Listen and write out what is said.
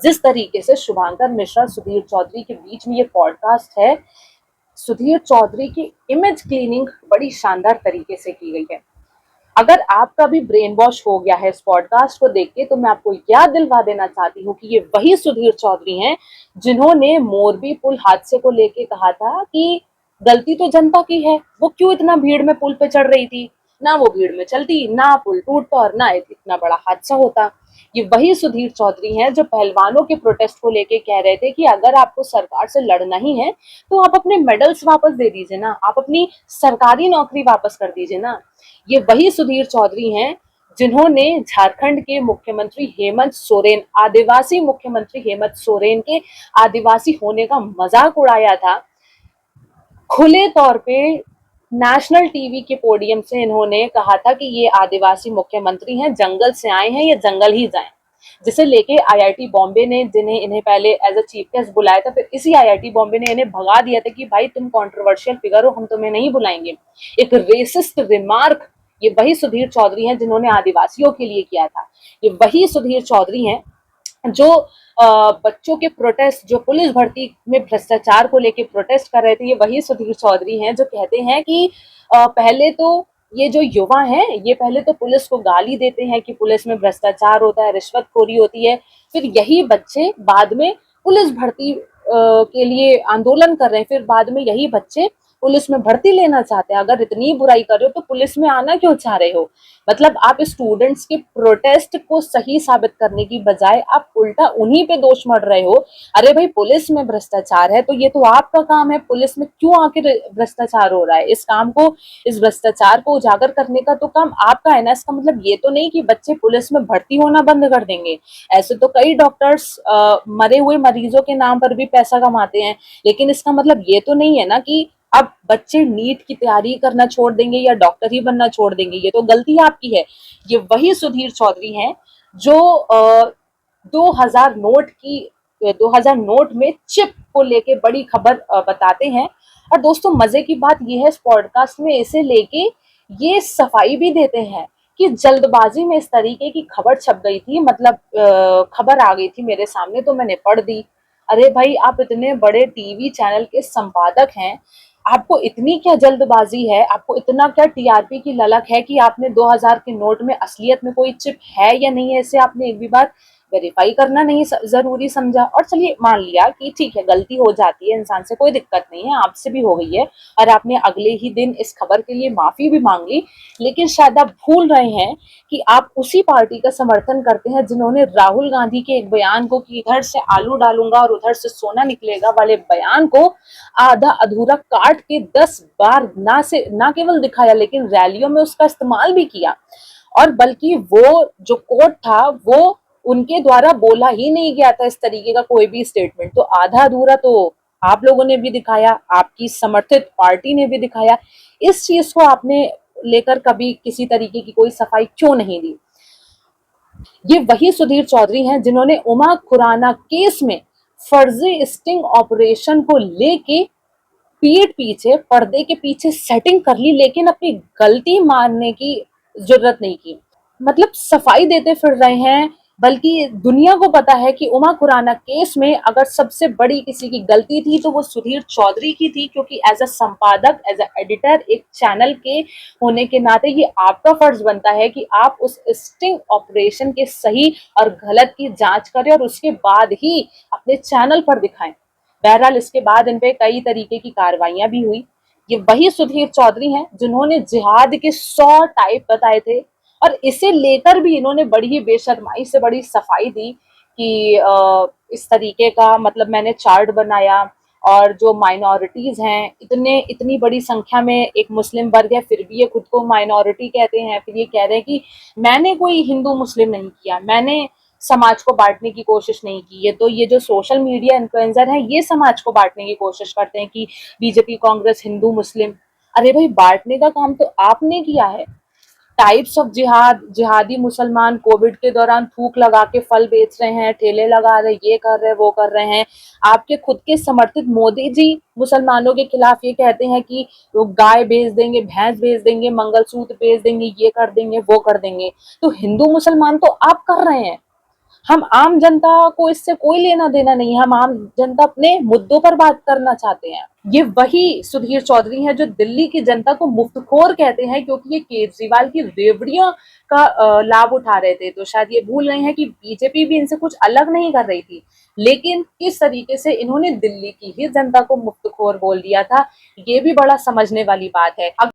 जिस तरीके से शुभांकर मिश्रा सुधीर चौधरी के बीच में ये पॉडकास्ट है, सुधीर चौधरी की इमेज क्लीनिंग बड़ी शानदार तरीके से की गई है। अगर आपका भी ब्रेन वॉश हो गया है इस पॉडकास्ट को देख के, तो मैं आपको याद दिलवा देना चाहती हूँ कि ये वही सुधीर चौधरी हैं जिन्होंने मोरबी पुल हादसे को लेके कहा था कि गलती तो जनता की है, वो क्यों इतना भीड़ में पुल पे चढ़ रही थी, ना वो भीड़ में चलती, ना पुल टूटता और ना इतना बड़ा हादसा होता। ये वही सुधीर चौधरी हैं जो पहलवानों के प्रोटेस्ट को लेके कह रहे थे कि अगर आपको सरकार से लड़ना ही है तो आप अपने मेडल्स वापस दे दीजिए ना, आप अपनी सरकारी नौकरी वापस कर दीजिए ना। ये वही सुधीर चौधरी हैं जिन्होंने झारखंड के मुख्यमंत्री हेमंत सोरेन, आदिवासी मुख्यमंत्री हेमंत सोरेन के आदिवासी होने का मजाक उड़ाया था। खुले तौर पे नेशनल टीवी के पोडियम से इन्होंने कहा था कि ये आदिवासी मुख्यमंत्री हैं, जंगल से आए हैं, ये जंगल ही जाएं। जिसे लेके आईआईटी बॉम्बे ने, जिन्हें इन्हें पहले एज अ चीफ गेस्ट बुलाया था, फिर इसी आईआईटी बॉम्बे ने इन्हें भगा दिया था कि भाई तुम कंट्रोवर्शियल फिगर हो, हम तुम्हें नहीं बुलाएंगे। एक रेसिस्ट रिमार्क ये वही सुधीर चौधरी हैं जिन्होंने आदिवासियों के लिए किया था। ये वही सुधीर चौधरी हैं जो बच्चों के प्रोटेस्ट, जो पुलिस भर्ती में भ्रष्टाचार को लेके प्रोटेस्ट कर रहे थे, ये वही सुधीर चौधरी हैं जो कहते हैं कि पहले तो ये जो युवा हैं ये पहले तो पुलिस को गाली देते हैं कि पुलिस में भ्रष्टाचार होता है, रिश्वतखोरी होती है, फिर यही बच्चे बाद में पुलिस भर्ती के लिए आंदोलन कर रहे हैं, फिर बाद में यही बच्चे पुलिस में भर्ती लेना चाहते हैं। अगर इतनी बुराई कर रहे हो तो पुलिस में आना क्यों चाह रहे हो? मतलब आप स्टूडेंट्स के प्रोटेस्ट को सही साबित करने की बजाय आप उल्टा उन्हीं पे दोष मढ़ रहे हो। अरे भाई पुलिस में भ्रष्टाचार है तो ये तो आपका काम है, पुलिस में क्यों आखिर भ्रष्टाचार हो रहा है? इस काम को, इस भ्रष्टाचार को उजागर करने का तो काम आपका है ना। इसका मतलब ये तो नहीं कि बच्चे पुलिस में भर्ती होना बंद कर देंगे। ऐसे तो कई डॉक्टर्स मरे हुए मरीजों के नाम पर भी पैसा कमाते हैं, लेकिन इसका मतलब ये तो नहीं है ना कि अब बच्चे नीट की तैयारी करना छोड़ देंगे या डॉक्टर ही बनना छोड़ देंगे। ये तो गलती आपकी है। ये वही सुधीर चौधरी हैं जो 2000 नोट की 2000 नोट में चिप को लेके बड़ी खबर बताते हैं। और दोस्तों मजे की बात ये है इस पॉडकास्ट में इसे लेके ये सफाई भी देते हैं कि जल्दबाजी में इस तरीके की खबर छप गई थी, मतलब खबर आ गई थी मेरे सामने तो मैंने पढ़ दी। अरे भाई आप इतने बड़े टीवी चैनल के संपादक हैं, आपको इतनी क्या जल्दबाजी है, आपको इतना क्या टीआरपी की ललक है कि आपने 2000 के नोट में असलियत में कोई चिप है या नहीं है इसे आपने एक भी बार वेरीफाई करना नहीं जरूरी समझा? और चलिए मान लिया कि ठीक है गलती हो जाती है इंसान से, कोई दिक्कत नहीं है, आपसे भी हो गई है और आपने अगले ही दिन इस खबर के लिए माफी भी मांग ली। लेकिन शायद आप भूल रहे हैं कि आप उसी पार्टी का समर्थन करते हैं जिन्होंने राहुल गांधी के एक बयान को कि इधर से आलू डालूंगा और उधर से सोना निकलेगा वाले बयान को आधा अधूरा काट के 10 बार ना केवल दिखाया लेकिन रैलियों में उसका इस्तेमाल भी किया। और बल्कि वो जो कोट था वो उनके द्वारा बोला ही नहीं गया था इस तरीके का कोई भी स्टेटमेंट। तो आधा अधूरा तो आप लोगों ने भी दिखाया, आपकी समर्थित पार्टी ने भी दिखाया। इस चीज को आपने लेकर कभी किसी तरीके की कोई सफाई क्यों नहीं दी? ये वही सुधीर चौधरी हैं जिन्होंने उमा खुराना केस में फर्जी स्टिंग ऑपरेशन को लेके पीठ पीछे, पर्दे के पीछे सेटिंग कर ली लेकिन अपनी गलती मानने की जरूरत नहीं की। मतलब सफाई देते फिर रहे हैं, बल्कि दुनिया को पता है कि उमा खुराना केस में अगर सबसे बड़ी किसी की गलती थी तो वो सुधीर चौधरी की थी, क्योंकि एज अ संपादक, एज अ एडिटर एक चैनल के होने के नाते ये आपका फर्ज बनता है कि आप उस स्टिंग ऑपरेशन के सही और गलत की जांच करें और उसके बाद ही अपने चैनल पर दिखाएं। बहरहाल इसके बाद इन पे कई तरीके की कार्रवाइयां भी हुई। ये वही सुधीर चौधरी हैं जिन्होंने जिहाद के 100 टाइप बताए थे और इसे लेकर भी इन्होंने बड़ी ही बेशर्माई से बड़ी सफाई दी कि इस तरीके का, मतलब मैंने चार्ट बनाया और जो माइनॉरिटीज हैं, इतनी बड़ी संख्या में एक मुस्लिम वर्ग है फिर भी ये खुद को माइनॉरिटी कहते हैं। फिर ये कह रहे हैं कि मैंने कोई हिंदू मुस्लिम नहीं किया, मैंने समाज को बांटने की कोशिश नहीं की। ये जो सोशल मीडिया इन्फ्लुएंसर हैं ये समाज को बांटने की कोशिश करते हैं कि बीजेपी कांग्रेस हिंदू मुस्लिम। अरे भाई बांटने का काम तो आपने किया है। टाइप्स ऑफ जिहाद, जिहादी मुसलमान कोविड के दौरान थूक लगा के फल बेच रहे हैं, ठेले लगा रहे, ये कर रहे वो कर रहे हैं। आपके खुद के समर्थित मोदी जी मुसलमानों के खिलाफ ये कहते हैं कि वो गाय बेच देंगे, भैंस बेच देंगे, मंगलसूत्र बेच देंगे, ये कर देंगे वो कर देंगे। तो हिंदू मुसलमान तो आप कर रहे हैं। हम आम जनता को इससे कोई लेना देना नहीं है, हम आम जनता अपने मुद्दों पर बात करना चाहते हैं। ये वही सुधीर चौधरी हैं जो दिल्ली की जनता को मुफ्तखोर कहते हैं, क्योंकि ये केजरीवाल की रेवड़ियों का लाभ उठा रहे थे। तो शायद ये भूल रहे हैं कि बीजेपी भी इनसे कुछ अलग नहीं कर रही थी, लेकिन किस तरीके से इन्होंने दिल्ली की ही जनता को मुफ्तखोर बोल दिया था, ये भी बड़ा समझने वाली बात है।